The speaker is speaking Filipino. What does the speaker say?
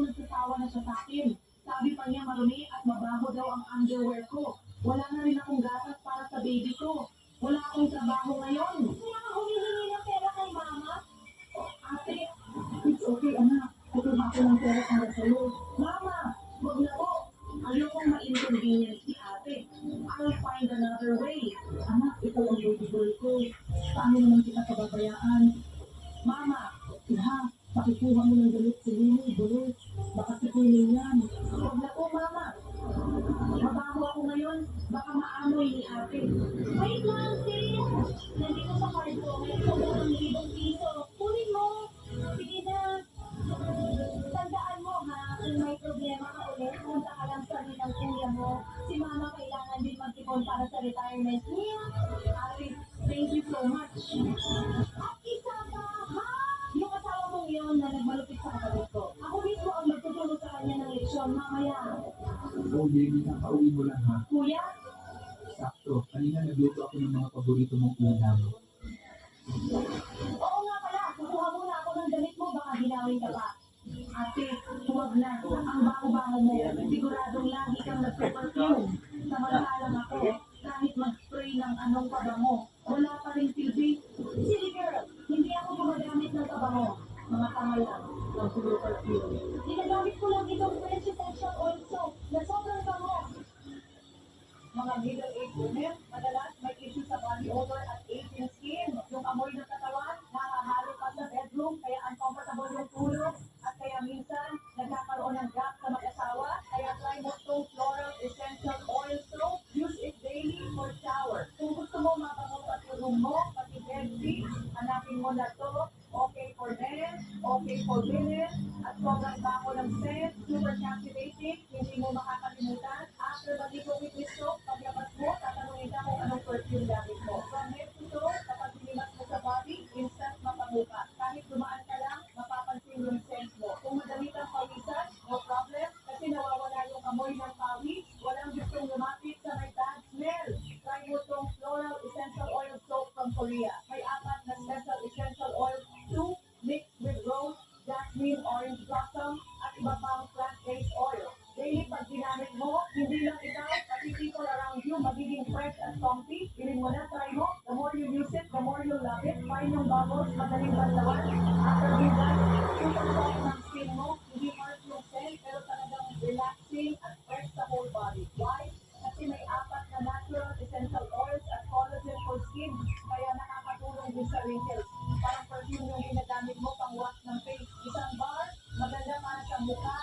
nagsasawa na siya sa akin. Sabi pa niya marumi at mabaho daw ang underwear ko. Wala na rin akong gatas para sa baby ko. Wala akong trabaho ngayon. Kaya ka humihingi ng pera kay mama? Ate, it's okay anak. Kukuha ko ng pera para sa'yo. Mama, wag na po. Ayokong ma-inconvenience si ate. I'll find another way. Anak, ikaw ang baby girl ko. Paano naman kita pababayaan? Mama, ha, pakikuha mo ng galit si Lily, Bulot. Baka sipunin yan. Huwag na po, mama. Mabaho ako ngayon. Baka maamoy ni ate. Wait lang, sis. Nandito sa card ko. May tumulong 1,000 piso. Kunin mo. Sige na. Tandaan mo, ha? Kung may problema ka ulit, punta ka lang sa ng kuya mo. Si mama kailangan din mag-ipon para sa retirement niya. Ate, thank you so much. At isa pa, ha? Yung asawa mong yun na nagmalupit sa kapatid ko. Ako mismo ang magtuturo sa kanya ng leksyon mamaya. Oh, Jenny, kakauwi mo lang ha. Kuya? Sakto. Kanina nagluto ako ng mga paborito mong ulam. Oo nga pala, kukuha muna ako ng damit mo, baka ginawin ka pa. Ate, huwag na. Ang baho-baho mo. Siguradong lagi kang nagpe-perfume. Samantalang ako, kahit mag-spray ng anong pabango, wala pa rin silbi. Silly girl, hindi ako gumagamit ng pabango. Mga tanga lang, ang perfume. Ginagamit ko lang itong Fresh Essential Oil Soap na sobrang bango. Mga middle-aged women, madalas may issue sa body odor at aging skin. Yung amoy ng katawan, nakahalo pa sa bedroom, kaya uncomfortable yung tulog. At kaya minsan, nagkakaroon ng gap sa mag-asawa. Kaya try mo itong Floral Essential Oil Soap. Use it daily for shower. Kung gusto mo mabango pati room mo, pati bedsheet, hanapin mo na to. Okay for men, okay for women, at sobrang bago ng scent, super captivating, hindi mo makakalimutan. After maligo with this soap, paglabas mo, tatanungin ka kung anong perfume gamit mo. From head to toe, kapag sinimas mo sa body, instant mapango ka. Kahit dumaan ka lang, mapapansin yung scent mo. Kung madami kang pawisan, no problem, kasi nawawala yung amoy ng pawis, walang gustong lumapit sa may bad smell. Try mo itong Floral Essential Oil Soap from Korea. May 4 na special essential oil, 2 mixed with rose, jasmine, orange blossom, at iba pang plant-based oil. Daily pag ginamit mo, hindi lang ikaw, pati people around you, magiging fresh at comfy. Piling mo na, try mo. The more you use it, the more you love it. Find yung bubbles, madaling banlawan. After you guys, super soft ng skin mo, hindi harsh yung scent, pero talagang relaxing at fresh sa whole body. Why? Kasi may 4 na natural essential oils at collagen for skin, kaya nakakatulong din sa wrinkles. Parang perfume yung ginagamit mo pang wash ng face. Isang bar, maganda para sa mukha